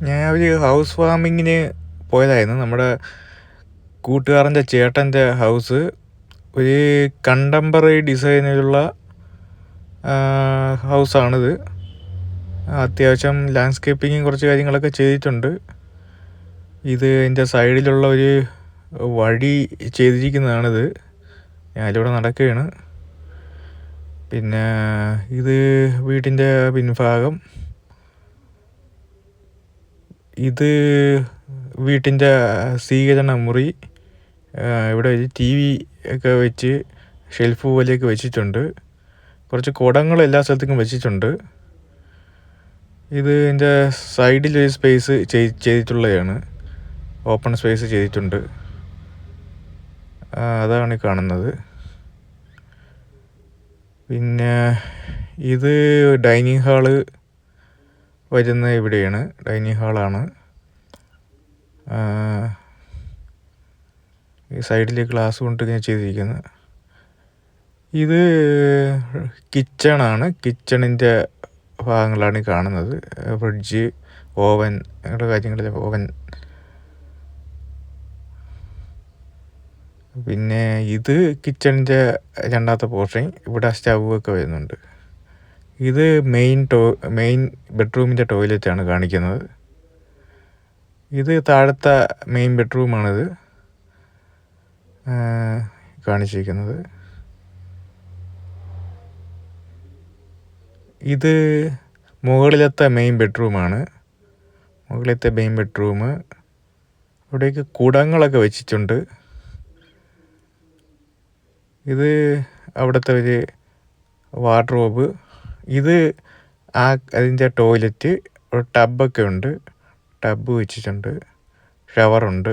ഞാൻ ഒരു ഹൗസ് വാമിങ്ങിന് പോയതായിരുന്നു. നമ്മുടെ കൂട്ടുകാരൻ്റെ ചേട്ടൻ്റെ ഹൗസ് ഒരു കണ്ടംപററി ഡിസൈനിലുള്ള ഹൗസാണിത്. അത്യാവശ്യം ലാൻഡ്സ്കേപ്പിങ്ങും കുറച്ച് കാര്യങ്ങളൊക്കെ ചെയ്തിട്ടുണ്ട്. ഇത് എൻ്റെ സൈഡിലുള്ള ഒരു വഴി ചെയ്തിരിക്കുന്നതാണിത്. ഞാനിവിടെ നടക്കുകയാണ്. പിന്നെ ഇത് വീട്ടിൻ്റെ പിൻഭാഗം. ഇത് വീട്ടിൻ്റെ സ്വീകരണ മുറി. ഇവിടെ ഒരു ടി വി ഒക്കെ വെച്ച് ഷെൽഫ് പോലെയൊക്കെ വെച്ചിട്ടുണ്ട്. കുറച്ച് കുടങ്ങൾ എല്ലാ സ്ഥലത്തേക്കും വെച്ചിട്ടുണ്ട്. ഇത് എൻ്റെ സൈഡിലൊരു സ്പേസ് ചെയ്തിട്ടുള്ളതാണ്. ഓപ്പൺ സ്പേസ് ചെയ്തിട്ടുണ്ട്. അതാണ് കാണുന്നത്. പിന്നെ ഇത് ഡൈനിങ് ഹാള് വരുന്ന ഇവിടെയാണ്. ഡൈനിങ് ഹാളാണ്. ഈ സൈഡിൽ ഗ്ലാസ് കൊണ്ട് ഇങ്ങനെ ചെയ്തിരിക്കുന്നത്. ഇത് കിച്ചണാണ്. കിച്ചണിൻ്റെ ഭാഗങ്ങളാണ് കാണുന്നത്. ഫ്രിഡ്ജ്, ഓവൻ, അങ്ങനെയുള്ള കാര്യങ്ങൾ. ഓവൻ. പിന്നെ ഇത് കിച്ചണിൻ്റെ രണ്ടാമത്തെ പോർഷൻ. ഇവിടെ സ്റ്റൗവൊക്കെ വരുന്നുണ്ട്. ഇത് മെയിൻ ബെഡ്റൂമിൻ്റെ ടോയ്ലറ്റാണ് കാണിക്കുന്നത്. ഇത് താഴത്തെ മെയിൻ ബെഡ്റൂമാണിത് കാണിച്ചിരിക്കുന്നത്. ഇത് മുകളിലത്തെ മെയിൻ ബെഡ്റൂമാണ്. മുകളിലത്തെ മെയിൻ ബെഡ്റൂം. ഇവിടേക്ക് കുടങ്ങളൊക്കെ വെച്ചിട്ടുണ്ട്. ഇത് അവിടുത്തെ ഒരു വാർഡ്രോബ്. ഇത് അതിൻ്റെ ടോയ്ലറ്റ്. ഒരു ടബൊക്കെ ഉണ്ട്. ടബ് വെച്ചിട്ടുണ്ട്. ഷവറുണ്ട്.